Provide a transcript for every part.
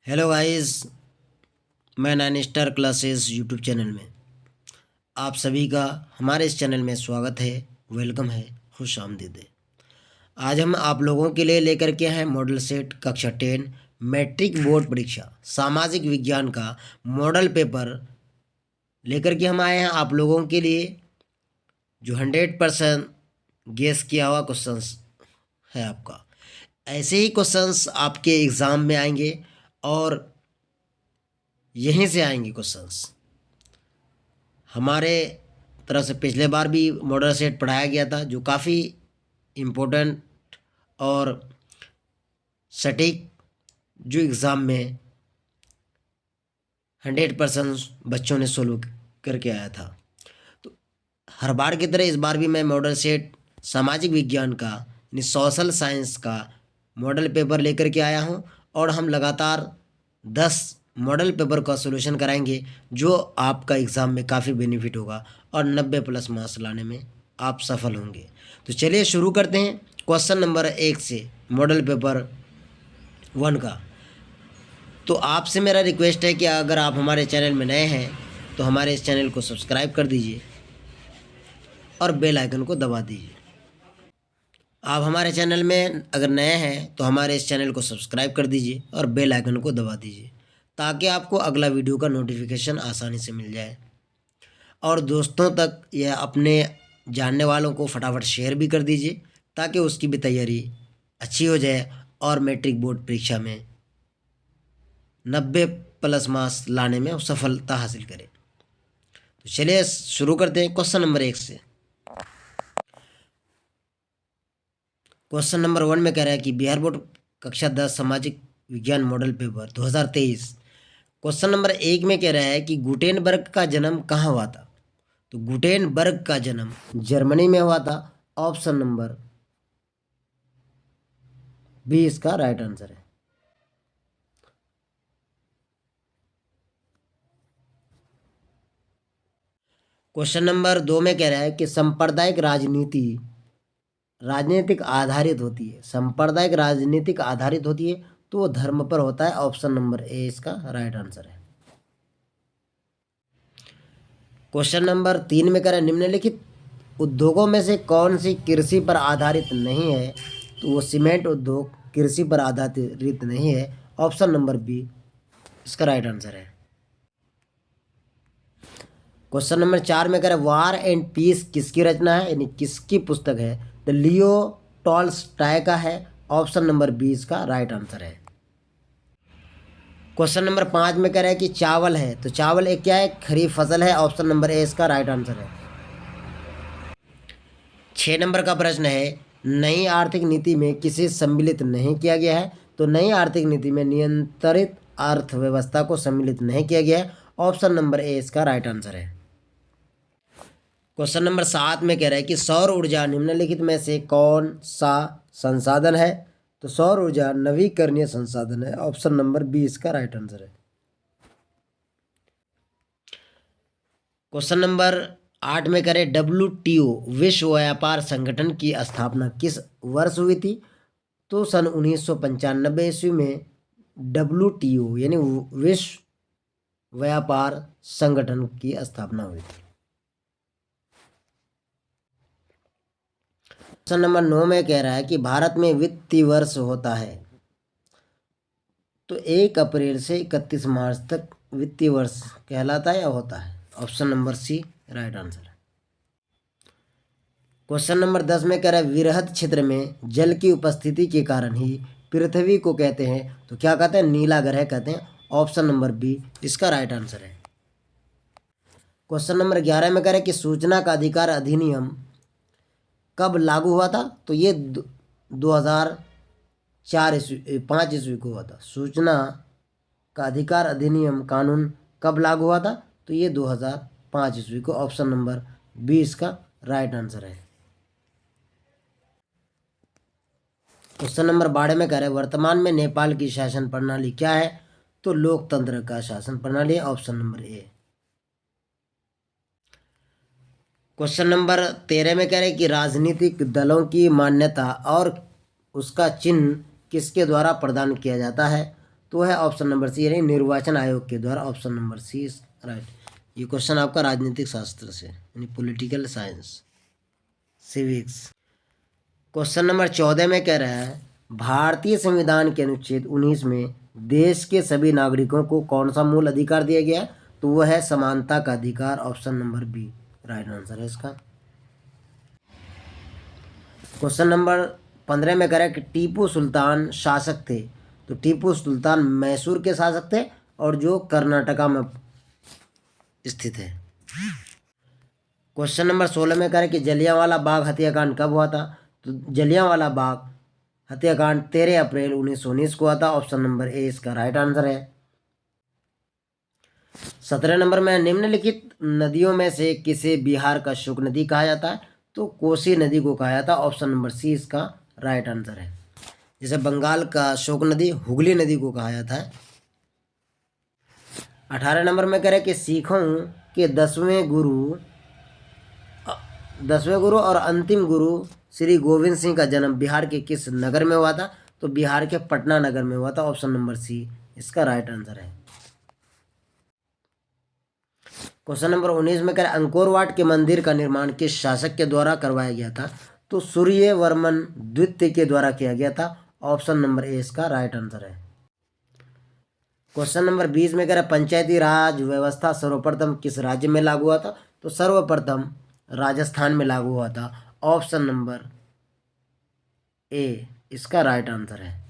Hello guys, मैं nine star classes YouTube channel में आप सभी का हमारे इस चैनल में स्वागत है। वेलकम है, खुश आमदीद है। आज हम आप लोगों के लिए लेकर के हैं मॉडल सेट कक्षा 10 मैट्रिक बोर्ड परीक्षा सामाजिक विज्ञान का मॉडल पेपर लेकर के हम आए हैं आप लोगों के लिए, जो 100% गेस किया हुआ क्वेश्चंस है आपका। ऐसे ही क्वेश्चंस आपके एग्ज़ाम में आएंगे और यहीं से आएंगे क्वेश्चंस। हमारे तरफ से पिछले बार भी मॉडल सेट पढ़ाया गया था, जो काफ़ी इम्पोर्टेंट और सटीक, जो एग्ज़ाम में 100% बच्चों ने सोल्व करके आया था। तो हर बार की तरह इस बार भी मैं मॉडल सेट सामाजिक विज्ञान का यानी सोशल साइंस का मॉडल पेपर लेकर के आया हूँ और हम लगातार 10 मॉडल पेपर का सॉल्यूशन कराएंगे, जो आपका एग्ज़ाम में काफ़ी बेनिफिट होगा और 90+ मार्क्स लाने में आप सफल होंगे। तो चलिए शुरू करते हैं क्वेश्चन नंबर 1 से मॉडल पेपर 1 का। तो आपसे मेरा रिक्वेस्ट है कि अगर आप हमारे चैनल में नए हैं तो हमारे इस चैनल को सब्सक्राइब कर दीजिए और बेल आइकन को दबा दीजिए। आप हमारे चैनल में अगर नए हैं तो हमारे इस चैनल को सब्सक्राइब कर दीजिए और बेल आइकन को दबा दीजिए, ताकि आपको अगला वीडियो का नोटिफिकेशन आसानी से मिल जाए। और दोस्तों तक या अपने जानने वालों को फटाफट शेयर भी कर दीजिए, ताकि उसकी भी तैयारी अच्छी हो जाए और मैट्रिक बोर्ड परीक्षा में 90+ मार्क्स लाने में सफलता हासिल करें। तो चलिए शुरू करते हैं क्वेश्चन नंबर 1 से। क्वेश्चन नंबर 1 में कह रहा है कि बिहार बोर्ड कक्षा 10 सामाजिक विज्ञान मॉडल पेपर 2023। क्वेश्चन नंबर 1 में कह रहा है कि गुटेनबर्ग का जन्म कहाँ हुआ था। तो गुटेनबर्ग का जन्म जर्मनी में हुआ था। ऑप्शन नंबर बी इसका राइट आंसर है। क्वेश्चन नंबर 2 में कह रहा है कि सांप्रदायिक राजनीतिक आधारित होती है। सांप्रदायिक राजनीतिक आधारित होती है तो वो धर्म पर होता है। ऑप्शन नंबर ए इसका राइट आंसर है। क्वेश्चन नंबर 3 में कह रहा है निम्नलिखित उद्योगों में से कौन सी कृषि पर आधारित नहीं है। तो वो सीमेंट उद्योग कृषि पर आधारित नहीं है। ऑप्शन नंबर बी इसका राइट आंसर है। क्वेश्चन नंबर 4 में कह रहा है वार एंड पीस किसकी रचना है, यानी किसकी पुस्तक है। तो लियो टॉल्स्टॉय का है। ऑप्शन नंबर बी इसका राइट आंसर है। क्वेश्चन नंबर 5 में कह रहा है कि चावल है, तो चावल एक क्या है, खरीफ फसल है। ऑप्शन नंबर ए इसका राइट आंसर है। 6 नंबर का प्रश्न है नई आर्थिक नीति में किसे सम्मिलित नहीं किया गया है। तो नई आर्थिक नीति में नियंत्रित अर्थव्यवस्था को सम्मिलित नहीं किया गया है। ऑप्शन नंबर ए इसका राइट आंसर है। क्वेश्चन नंबर 7 में कह रहा है कि सौर ऊर्जा निम्नलिखित में से कौन सा संसाधन है। तो सौर ऊर्जा नवीकरणीय संसाधन है। ऑप्शन नंबर बी इसका राइट आंसर है। क्वेश्चन नंबर 8 में कह रहे WTO विश्व व्यापार संगठन की स्थापना किस वर्ष हुई थी। तो सन 1995 ईस्वी में WTO यानी विश्व व्यापार संगठन की स्थापना हुई थी। क्वेश्चन नंबर 9 में कह रहा है कि भारत में वित्तीय वर्ष होता है। तो 1 अप्रैल से 31 मार्च तक वित्तीय वर्ष कहलाता है या होता है। Option number C right answer है। क्वेश्चन नंबर 10 में कह रहा है वृहद क्षेत्र में जल की उपस्थिति के कारण ही पृथ्वी को कहते हैं, तो क्या कहते हैं, नीला ग्रह कहते हैं। ऑप्शन नंबर बी इसका राइट आंसर है। क्वेश्चन नंबर 11 में कह रहा है कि सूचना का अधिकार अधिनियम कब लागू हुआ था। तो ये 2005 ईस्वी को हुआ था। सूचना का अधिकार अधिनियम कानून कब लागू हुआ था। तो ये 2005 ईस्वी को। ऑप्शन नंबर बी इसका राइट आंसर है। क्वेश्चन नंबर 12 में कह रहे हैं वर्तमान में नेपाल की शासन प्रणाली क्या है। तो लोकतंत्र का शासन प्रणाली है। Option number A. Question number 13 में कह रहे हैं कि राजनीतिक दलों की मान्यता और उसका चिन्ह किसके द्वारा प्रदान किया जाता है। तो है ऑप्शन नंबर सी यानी निर्वाचन आयोग के द्वारा। Option number C is right. ये क्वेश्चन आपका राजनीतिक शास्त्र से यानी political science civics. Question number 14 में कह रहा है भारतीय संविधान के अनुच्छेद 19 में देश के सभी नागरिकों को कौन सा मूल अधिकार दिया गया है? तो वह है समानता का अधिकार। Option number B right answer है इसका। क्वेश्चन नंबर 15 में कह रहा है कि टीपू सुल्तान शासक थे। तो टीपू सुल्तान मैसूर के शासक थे और जो कर्नाटका में स्थित है। क्वेश्चन नंबर 16 में कह रहा है कि जलियांवाला बाग हत्याकांड कब हुआ था? तो जलियांवाला बाग हत्याकांड 13 अप्रैल 1919 को हुआ था। ऑप्शन नंबर ए इसका राइट आंसर है। 17 नंबर में निम्नलिखित नदियों में से किसे बिहार का शुक नदी कहा जाता है? तो कोसी नदी को कहा जाता है। ऑप्शन नंबर सी इसका राइट आंसर है। जैसे बंगाल का शोक नदी हुगली नदी को कहा जाता है। 18 नंबर में कह रहे कि सिखों के 10वें गुरु और अंतिम गुरु श्री गोविंद सिंह का जन्म बिहार के किस नगर में हुआ था? तो बिहार के पटना नगर में हुआ था। ऑप्शन नंबर सी इसका राइट आंसर है। क्वेश्चन नंबर 19 में कह रहे अंकोर वाट के मंदिर का निर्माण किस शासक के द्वारा करवाया गया था? तो सूर्यवर्मन द्वितीय के द्वारा किया गया था। ऑप्शन नंबर ए इसका राइट आंसर है। क्वेश्चन नंबर 20 में कह रहा पंचायती राज व्यवस्था सर्वप्रथम किस राज्य में लागू हुआ था? तो सर्वप्रथम राजस्थान में लागू हुआ था। ऑप्शन नंबर ए इसका राइट आंसर है।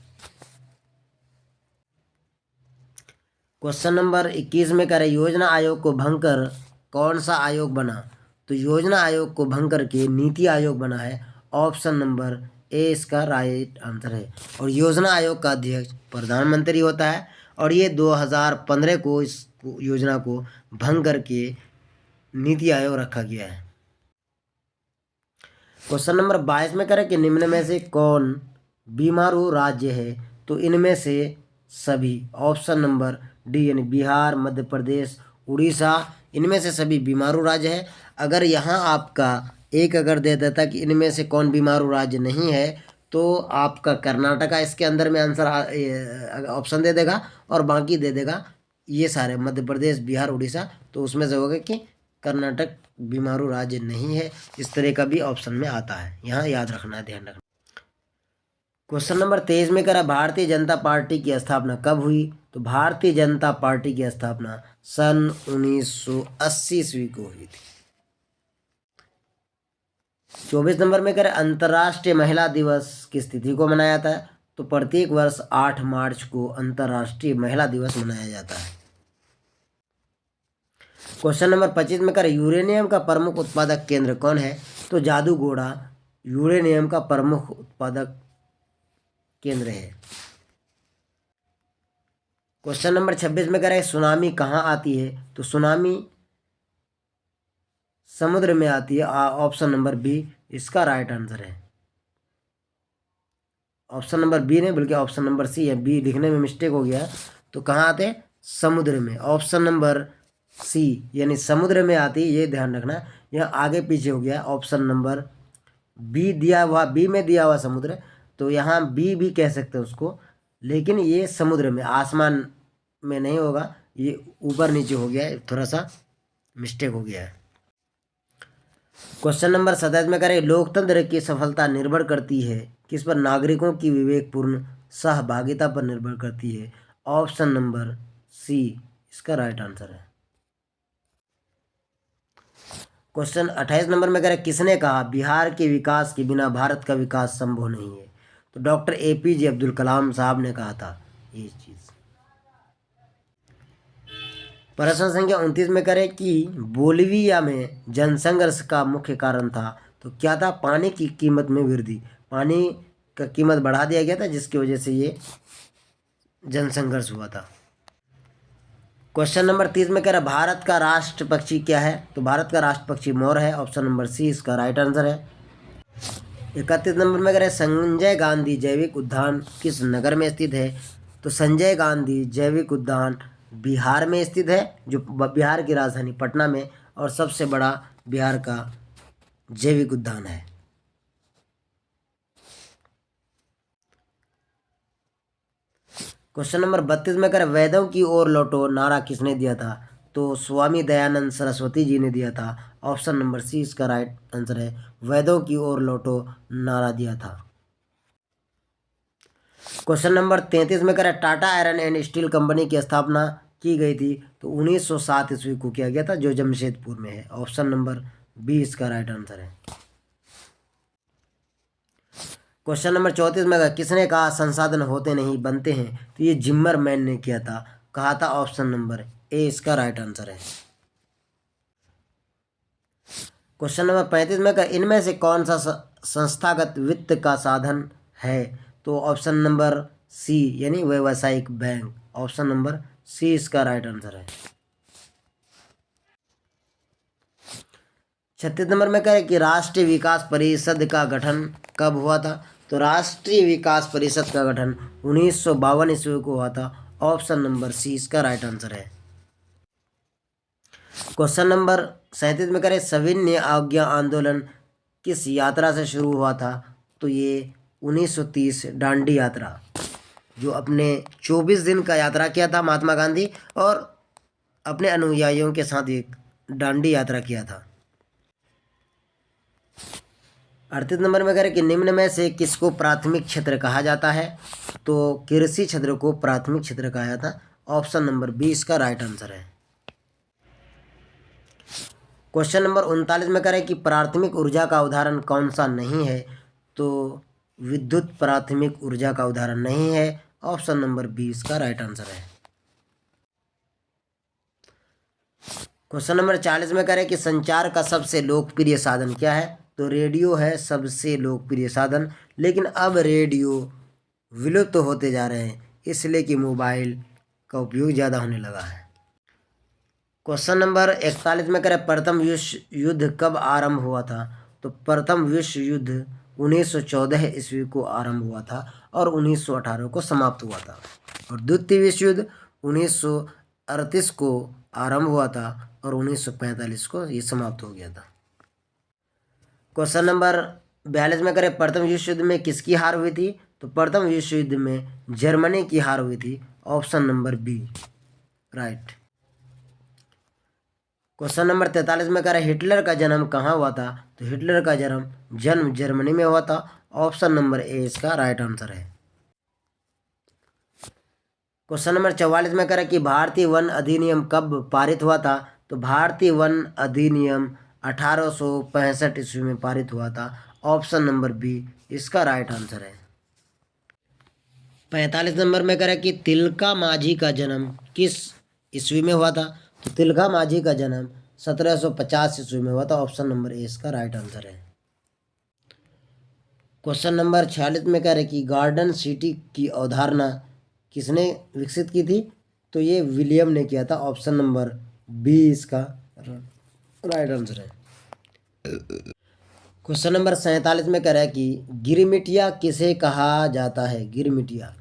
क्वेश्चन नंबर 21 में कह रहे योजना आयोग को भंग कर कौन सा आयोग बना? तो योजना आयोग को भंग करके नीति आयोग बना है। ऑप्शन नंबर ए इसका राइट आंसर है। और योजना आयोग का अध्यक्ष प्रधानमंत्री होता है और ये 2015 को इस योजना को भंग करके नीति आयोग रखा गया है। क्वेश्चन नंबर 22 में करें कि निम्न में से कौन बीमारू राज्य है? तो इनमें से सभी। ऑप्शन नंबर डी यानी बिहार, मध्य प्रदेश, उड़ीसा, इनमें से सभी बीमारू राज्य है। अगर यहाँ आपका एक अगर दे देता कि इनमें से कौन बीमारू राज्य नहीं है तो आपका कर्नाटका इसके अंदर में आंसर ऑप्शन दे देगा और बाकी दे देगा ये सारे मध्य प्रदेश, बिहार, उड़ीसा। तो उसमें से होगा कि कर्नाटक बीमारू राज्य नहीं है। इस तरह का भी ऑप्शन में आता है, यहाँ याद रखना है, ध्यान रखना। क्वेश्चन नंबर 23 में करा भारतीय जनता पार्टी की स्थापना कब हुई? तो भारतीय जनता पार्टी की स्थापना सन 1980 ईस्वी को हुई थी। 24 नंबर में करें अंतर्राष्ट्रीय महिला दिवस किस तिथि को मनाया जाता है? तो प्रत्येक वर्ष 8 मार्च को अंतर्राष्ट्रीय महिला दिवस मनाया जाता है। क्वेश्चन नंबर 25 में करें यूरेनियम का प्रमुख उत्पादक केंद्र कौन है? तो जादूगोड़ा यूरेनियम का प्रमुख उत्पादक केंद्र है। क्वेश्चन नंबर 26 में करें सुनामी कहाँ आती है? तो सुनामी समुद्र में आती है। ऑप्शन नंबर बी इसका राइट आंसर है। ऑप्शन नंबर बी नहीं बल्कि ऑप्शन नंबर सी है, बी लिखने में मिस्टेक हो गया। तो कहाँ आते हैं? समुद्र में। ऑप्शन नंबर सी यानी समुद्र में आती है, ये ध्यान रखना। यह आगे पीछे हो गया। ऑप्शन नंबर बी दिया हुआ, बी में दिया हुआ समुद्र, तो यहाँ बी भी कह सकते हैं उसको, लेकिन ये समुद्र में, आसमान में नहीं होगा, ये ऊपर नीचे हो गया है, थोड़ा सा मिस्टेक हो गया है। क्वेश्चन नंबर 27 में करें लोकतंत्र की सफलता निर्भर करती है किस पर? नागरिकों की विवेकपूर्ण सहभागिता पर निर्भर करती है। ऑप्शन नंबर सी इसका राइट आंसर है। क्वेश्चन 28 नंबर में करें किसने कहा बिहार के विकास के बिना भारत का विकास संभव नहीं है? तो डॉक्टर APJ अब्दुल कलाम साहब ने कहा था ये चीज़। प्रश्न संख्या 29 में करें कि बोलिविया में जनसंघर्ष का मुख्य कारण था। तो क्या था? पानी की कीमत में वृद्धि, पानी का कीमत बढ़ा दिया गया था जिसकी वजह से ये जनसंघर्ष हुआ था। क्वेश्चन नंबर 30 में कह रहा भारत का राष्ट्र पक्षी क्या है? तो भारत का राष्ट्र पक्षी मोर है। ऑप्शन नंबर सी इसका राइट आंसर है। 31 नंबर में कह रहे संजय गांधी जैविक उद्यान किस नगर में स्थित है? तो संजय गांधी जैविक उद्यान बिहार में स्थित है, जो बिहार की राजधानी पटना में, और सबसे बड़ा बिहार का जैविक उद्यान है। क्वेश्चन नंबर 32 में करें वेदों की ओर लौटो नारा किसने दिया था? तो स्वामी दयानंद सरस्वती जी ने दिया था। ऑप्शन नंबर सी इसका राइट आंसर है, वेदों की ओर लौटो नारा दिया था। क्वेश्चन नंबर 33 में करें Tata iron and steel company की स्थापना की गई थी? तो 1907 ईस्वी को किया गया था, जो जमशेदपुर में है। ऑप्शन नंबर बी इसका राइट आंसर है। क्वेश्चन नंबर 34 में किसने कहा संसाधन होते नहीं बनते हैं? तो ये जिम्मरमैन ने किया था, कहा था। ऑप्शन नंबर ए इसका राइट आंसर है। क्वेश्चन नंबर 35 में इनमें से कौन सा संस्थागत वित्त का साधन है? तो ऑप्शन नंबर सी यानी व्यावसायिक बैंक। ऑप्शन नंबर सी इसका राइट आंसर है। 36 नंबर में कह कि राष्ट्रीय विकास परिषद का गठन कब हुआ था? तो राष्ट्रीय विकास परिषद का गठन 1952 ईस्वी को हुआ था। ऑप्शन नंबर सी इसका राइट आंसर है। क्वेश्चन नंबर 37 में करें सविनय अवज्ञा आंदोलन किस यात्रा से शुरू हुआ था? तो ये 1930 दांडी यात्रा, जो अपने 24 दिन का यात्रा किया था महात्मा गांधी, और अपने अनुयायियों के साथ एक दांडी यात्रा किया था। 38 नंबर में कह रहे कि निम्न में से किसको प्राथमिक क्षेत्र कहा जाता है? तो कृषि क्षेत्र को प्राथमिक क्षेत्र कहा जाता है। ऑप्शन नंबर बी इसका राइट आंसर है। क्वेश्चन नंबर 39 में कह रहे कि प्राथमिक ऊर्जा का उदाहरण कौन सा नहीं है? तो विद्युत प्राथमिक ऊर्जा का उदाहरण नहीं है। ऑप्शन नंबर बी इसका राइट आंसर है। क्वेश्चन नंबर 40 में कह रहे कि संचार का सबसे लोकप्रिय साधन क्या है? तो रेडियो है सबसे लोकप्रिय साधन, लेकिन अब रेडियो विलुप्त तो होते जा रहे हैं, इसलिए कि मोबाइल का उपयोग ज़्यादा होने लगा है। क्वेश्चन नंबर 41 में करें प्रथम विश्व युद्ध कब आरंभ हुआ था? तो प्रथम विश्व युद्ध 1914 ईस्वी को आरंभ हुआ था और 1918 को समाप्त हुआ था, और द्वितीय विश्व युद्ध 1938 को आरंभ हुआ था और 1945 को ये समाप्त हो गया था। क्वेश्चन नंबर 42 में करें प्रथम विश्व युद्ध में किसकी हार हुई थी? तो प्रथम विश्व युद्ध में जर्मनी की हार हुई थी। Option number B right. Question number 43 में कह रहा है हिटलर का जन्म कहाँ हुआ था? तो हिटलर का जन्म जर्मनी में हुआ था। ऑप्शन नंबर ए इसका राइट आंसर है। क्वेश्चन नंबर 44 में कह रहा है कि भारतीय वन अधिनियम कब पारित हुआ था? तो भारतीय वन अधिनियम 1865 ईस्वी में पारित हुआ था। ऑप्शन नंबर बी इसका राइट आंसर है। 45 नंबर में कह रहा है कि तिलका माझी का जन्म किस ईस्वी में हुआ था? तो तिलका माझी का जन्म 1750 ईस्वी में हुआ था। ऑप्शन नंबर ए इसका राइट आंसर है। क्वेश्चन नंबर 46 में कह रहे कि गार्डन सिटी की अवधारणा किसने विकसित की थी? तो ये विलियम ने किया था। ऑप्शन नंबर बी इसका राइट आंसर है। क्वेश्चन नंबर 47 में कह रहा है कि गिरमिटिया किसे कहा जाता है? गिरमिटिया,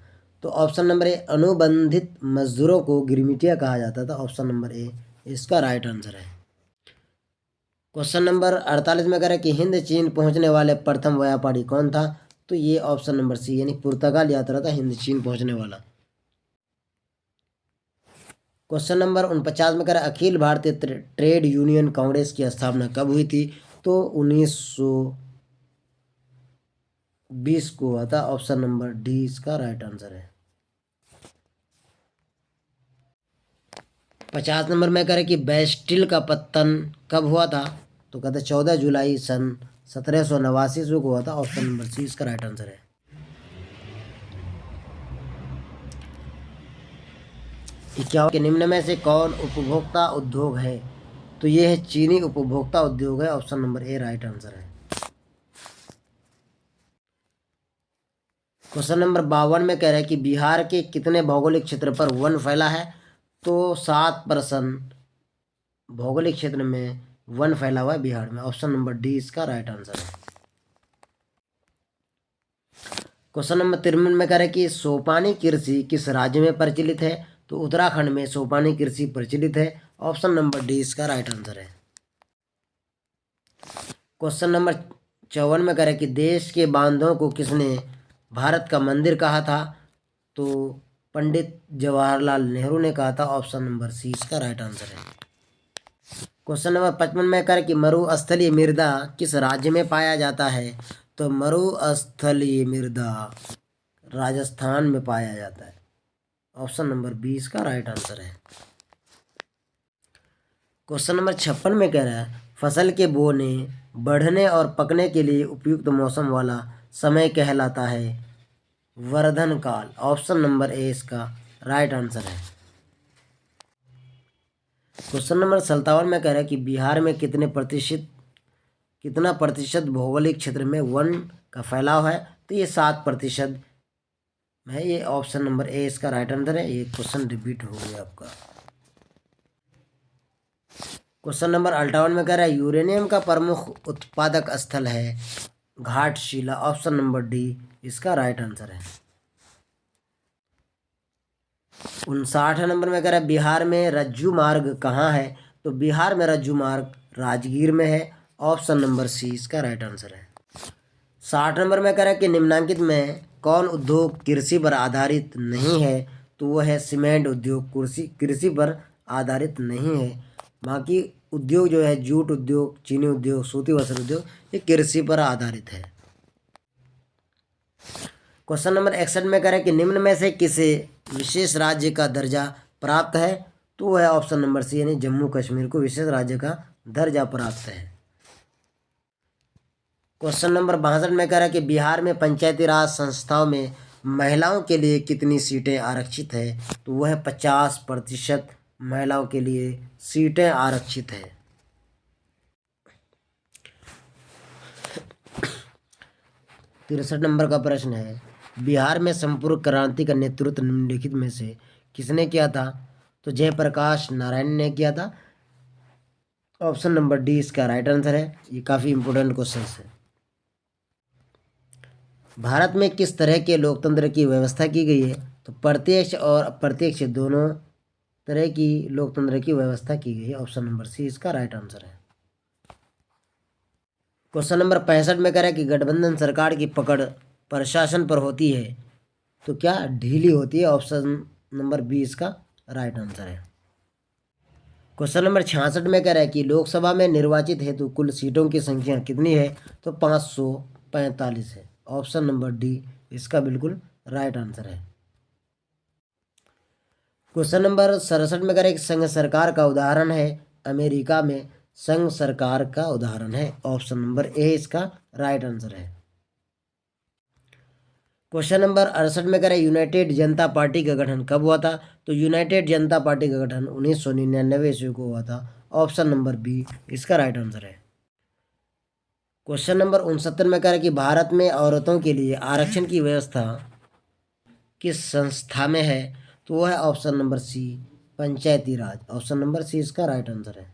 तो ऑप्शन नंबर ए अनुबंधित मजदूरों को गिरमिटिया कहा जाता था। ऑप्शन नंबर ए इसका राइट आंसर है। क्वेश्चन नंबर 48 में कह रहा है कि हिंद चीन पहुंचने वाले प्रथम व्यापारी कौन था? तो ये ऑप्शन नंबर सी यानी पुर्तगाल यात्रा था हिंद चीन पहुंचने वाला। क्वेश्चन नंबर 49 में कह रहा है अखिल भारतीय ट्रेड यूनियन कांग्रेस की स्थापना कब हुई थी? तो 1920 को हुआ था। ऑप्शन नंबर डी इसका राइट आंसर है। 50 नंबर में कह रहे कि बेस्टिल का पतन कब हुआ था? तो कहते 14 जुलाई सन 1789 ईस्वी को हुआ था। ऑप्शन नंबर सी इसका राइट आंसर है। इक्यावन के निम्न में से कौन उपभोक्ता उद्योग है? तो ये है चीनी उपभोक्ता उद्योग है। Option number A right answer है। क्वेश्चन नंबर 52 में कह रहा है कि बिहार के कितने भौगोलिक क्षेत्र पर वन फैला है? तो 7% भौगोलिक क्षेत्र में वन फैला हुआ है बिहार में। ऑप्शन नंबर डी इसका राइट आंसर है। क्वेश्चन नंबर 53 में कह रहा है कि सोपानी कृषि किस राज्य में प्रचलित है? तो उत्तराखंड में सोपानी कृषि प्रचलित है। ऑप्शन नंबर डी इसका राइट आंसर है। क्वेश्चन नंबर 54 में कह रहा है कि देश के बांधों को किसने भारत का मंदिर कहा था? तो पंडित जवाहरलाल नेहरू ने कहा था। ऑप्शन नंबर सी इसका राइट आंसर है। क्वेश्चन नंबर 55 में कर कि मरुस्थलीय मृदा किस राज्य में पाया जाता है? तो मरुस्थलीय मृदा राजस्थान में पाया जाता है। ऑप्शन नंबर बी इसका राइट आंसर है। क्वेश्चन नंबर 56 में कह रहा है फसल के बोने, बढ़ने और पकने के लिए उपयुक्त मौसम वाला समय कहलाता है वर्धन काल। ऑप्शन नंबर ए इसका राइट आंसर है। क्वेश्चन नंबर 57 में कह रहा है कि बिहार में कितना प्रतिशत भौगोलिक क्षेत्र में वन का फैलाव है? तो ये 7% है। ये ऑप्शन नंबर ए इसका राइट आंसर है। ये क्वेश्चन रिपीट हो गया आपका। क्वेश्चन नंबर 58 में कह रहा है यूरेनियम का प्रमुख उत्पादक स्थल है घाटशिला। ऑप्शन नंबर डी इसका राइट आंसर है। 59 नंबर में कह रहा है बिहार में रज्जू मार्ग कहाँ है? तो बिहार में रज्जू मार्ग राजगीर में है। ऑप्शन नंबर सी इसका राइट आंसर है। 60 नंबर में कह रहा है कि निम्नलिखित में कौन उद्योग कृषि पर आधारित नहीं है? तो वह है सीमेंट उद्योग। कृषि पर आधारित नहीं है। बाकी उद्योग जो है जूट उद्योग, चीनी उद्योग, सूती वस्त्र उद्योग, ये कृषि पर आधारित है। क्वेश्चन नंबर 61 में कह रहा है कि निम्न में से किसे विशेष राज्य का दर्जा प्राप्त है? तो वह है ऑप्शन नंबर सी यानी जम्मू कश्मीर को विशेष राज्य का दर्जा प्राप्त है। क्वेश्चन नंबर 62 में कह रहा है कि बिहार में पंचायती राज संस्थाओं में महिलाओं के लिए कितनी सीटें आरक्षित है? तो वह 50% महिलाओं के लिए सीटें आरक्षित है। 63 नंबर का प्रश्न है बिहार में संपूर्ण क्रांति का नेतृत्व निम्नलिखित में से किसने किया था? तो जयप्रकाश नारायण ने किया था। ऑप्शन नंबर डी इसका राइट आंसर है। ये काफ़ी इंपॉर्टेंट क्वेश्चन है। भारत में किस तरह के लोकतंत्र की व्यवस्था की गई है? तो प्रत्यक्ष और अप्रत्यक्ष दोनों तरह की लोकतंत्र की व्यवस्था की गई है। ऑप्शन नंबर सी इसका राइट आंसर है। क्वेश्चन नंबर 65 में कह रहा है कि गठबंधन सरकार की पकड़ प्रशासन पर होती है तो क्या ढीली होती है? ऑप्शन नंबर बी इसका राइट आंसर है। क्वेश्चन नंबर 66 में कह रहा है कि लोकसभा में निर्वाचित हेतु कुल सीटों की संख्या कितनी है? तो 545 है। ऑप्शन नंबर डी इसका बिल्कुल राइट आंसर है। क्वेश्चन नंबर 67 में कह रहा है कि संघ सरकार का उदाहरण है अमेरिका में संघ सरकार का उदाहरण है। ऑप्शन नंबर ए इसका राइट आंसर है। क्वेश्चन नंबर 68 में कह रहा है यूनाइटेड जनता पार्टी का गठन कब हुआ था? तो यूनाइटेड जनता पार्टी का गठन 1999 ईस्वी को हुआ था। ऑप्शन नंबर बी इसका राइट आंसर है। क्वेश्चन नंबर 69 में कह रहा है कि भारत में औरतों के लिए आरक्षण की व्यवस्था किस संस्था में है? तो वह है ऑप्शन नंबर सी पंचायती राज। ऑप्शन नंबर सी इसका राइट आंसर है।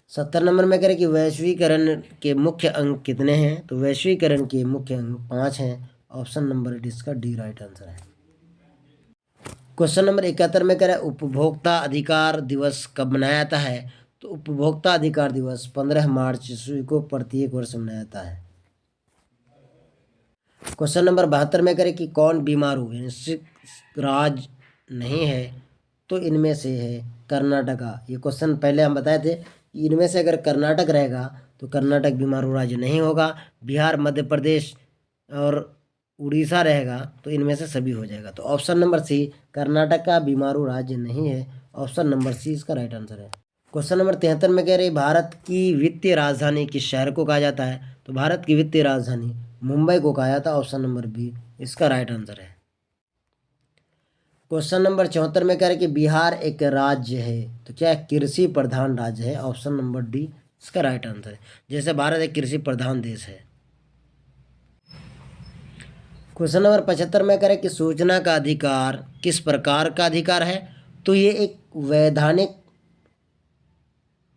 70 नंबर में कह रहे कि वैश्वीकरण के मुख्य अंग कितने हैं? तो वैश्वीकरण के मुख्य अंग 5 हैं। ऑप्शन नंबर इसका डी राइट आंसर है। क्वेश्चन नंबर 71 में कह रहा है उपभोक्ता अधिकार दिवस कब मनाया जाता है? तो उपभोक्ता अधिकार दिवस 15 मार्च ईस्वी को प्रत्येक वर्ष मनाया जाता है। क्वेश्चन नंबर 72 में करे कि कौन बीमारू राज नहीं है? तो इनमें से है कर्नाटका। ये क्वेश्चन पहले हम बताए थे कि इनमें से अगर कर्नाटक रहेगा तो कर्नाटक बीमारू राज्य नहीं होगा। बिहार, मध्य प्रदेश और उड़ीसा रहेगा तो इनमें से सभी हो जाएगा। तो ऑप्शन नंबर सी कर्नाटक का बीमारू राज्य नहीं है। ऑप्शन नंबर सी इसका राइट आंसर है। क्वेश्चन नंबर 73 में कह रहे भारत की वित्तीय राजधानी किस शहर को कहा जाता है? तो भारत की वित्तीय राजधानी मुंबई को कहा जाता है। ऑप्शन नंबर बी इसका राइट आंसर है। क्वेश्चन नंबर 74 में कह रहे कि बिहार एक राज्य है तो क्या कृषि प्रधान राज्य है? ऑप्शन नंबर डी इसका राइट आंसर है। जैसे भारत एक कृषि प्रधान देश है। क्वेश्चन नंबर 75 में कह रहे कि सूचना का अधिकार किस प्रकार का अधिकार है? तो ये एक वैधानिक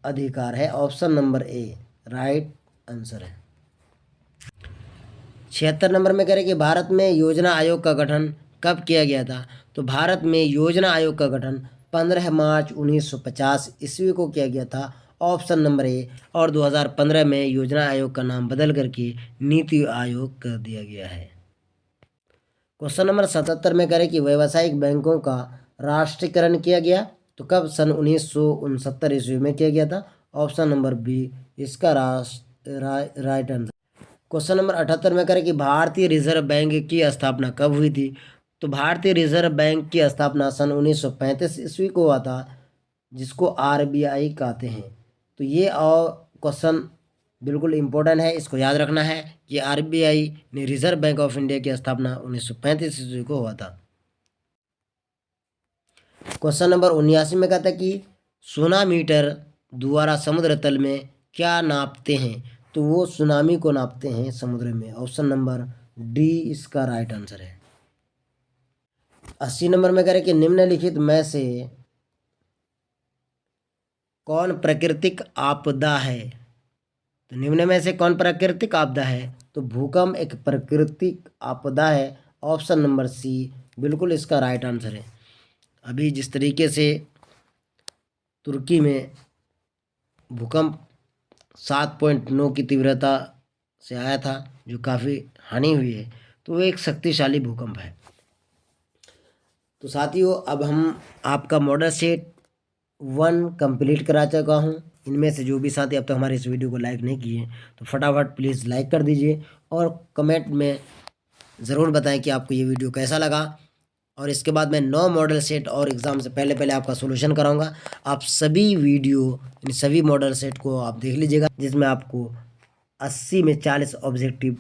अधिकार है। Option number A right answer है। 76 नंबर में कह रहे कि भारत में योजना आयोग का गठन कब किया गया था? तो भारत में योजना आयोग का गठन 15 मार्च 1950 ईस्वी को किया गया था। Option number A. और 2015 में योजना आयोग का नाम बदल करके नीति आयोग कर दिया गया है। क्वेश्चन नंबर 77 में करें कि व्यावसायिक बैंकों का राष्ट्रीयकरण किया गया तो कब? सन 1969 ईस्वी में किया गया था। ऑप्शन नंबर बी इसका राइट आंसर। क्वेश्चन नंबर 78 में करें कि भारतीय रिजर्व बैंक की स्थापना कब हुई थी? तो भारतीय रिजर्व बैंक की स्थापना सन 1935 ईस्वी को हुआ था, जिसको आरबीआई कहते हैं। तो ये और क्वेश्चन बिल्कुल इम्पोर्टेंट है, इसको याद रखना है कि आरबीआई ने रिजर्व बैंक ऑफ इंडिया की स्थापना 1935 ईस्वी को हुआ था। क्वेश्चन नंबर 79 में कहता है कि सोनामीटर द्वारा समुद्र तल में क्या नापते हैं? तो वो सुनामी को नापते हैं समुद्र में। ऑप्शन नंबर डी इसका राइट आंसर है। 80 नंबर में कह रहे कि निम्नलिखित में से कौन प्राकृतिक आपदा है? तो निम्न में से कौन प्राकृतिक आपदा है? तो भूकंप एक प्राकृतिक आपदा है। ऑप्शन नंबर सी बिल्कुल इसका राइट आंसर है। अभी जिस तरीके से तुर्की में भूकंप 7.9 की तीव्रता से आया था, जो काफ़ी हानि हुई है, तो वो एक शक्तिशाली भूकंप है। तो साथियों, अब हम आपका मॉडल सेट 1 कंप्लीट करा चुका हूँ। इनमें से जो भी साथी अब तक हमारे इस वीडियो को लाइक नहीं किए तो फटाफट प्लीज़ लाइक कर दीजिए और कमेंट में ज़रूर बताएं कि आपको ये वीडियो कैसा लगा। और इसके बाद मैं 9 मॉडल सेट और एग्ज़ाम से पहले पहले आपका सोल्यूशन कराऊंगा। आप सभी वीडियो इन सभी मॉडल सेट को आप देख लीजिएगा, जिसमें आपको 80 में 40 ऑब्जेक्टिव,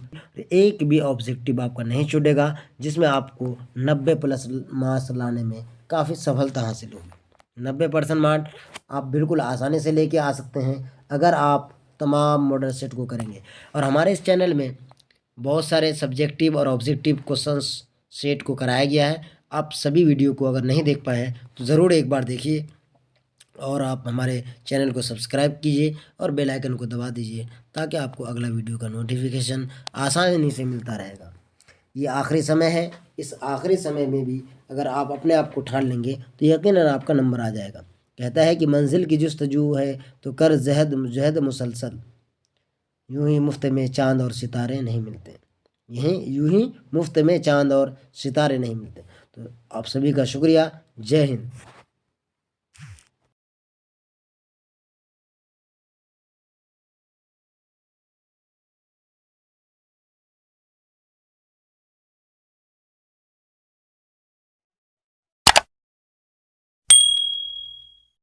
एक भी ऑब्जेक्टिव आपका नहीं छूटेगा, जिसमें आपको 90+ मार्क्स लाने में काफ़ी सफलता हासिल होगी। 90% मार्क्स आप बिल्कुल आसानी से लेके आ सकते हैं अगर आप तमाम मॉडल सेट को करेंगे। और हमारे इस चैनल में बहुत सारे सब्जेक्टिव और ऑब्जेक्टिव क्वेश्चंस सेट को कराया गया है। आप सभी वीडियो को अगर नहीं देख पाए हैं तो ज़रूर एक बार देखिए और आप हमारे चैनल को सब्सक्राइब कीजिए और बेल आइकन को दबा दीजिए, ताकि आपको अगला वीडियो का नोटिफिकेशन आसानी से मिलता रहेगा। ये आखिरी समय है, इस आखिरी समय में भी अगर आप अपने आप को ठान लेंगे तो यकीनन आपका नंबर आ जाएगा। कहता है कि मंजिल की जुस्तजू है तो कर जहद जहद मुसलसल, यूं ही मुफ्त में चांद और सितारे नहीं मिलते। यूं ही मुफ्त में चांद और सितारे नहीं मिलते। तो आप सभी का शुक्रिया। जय हिंद।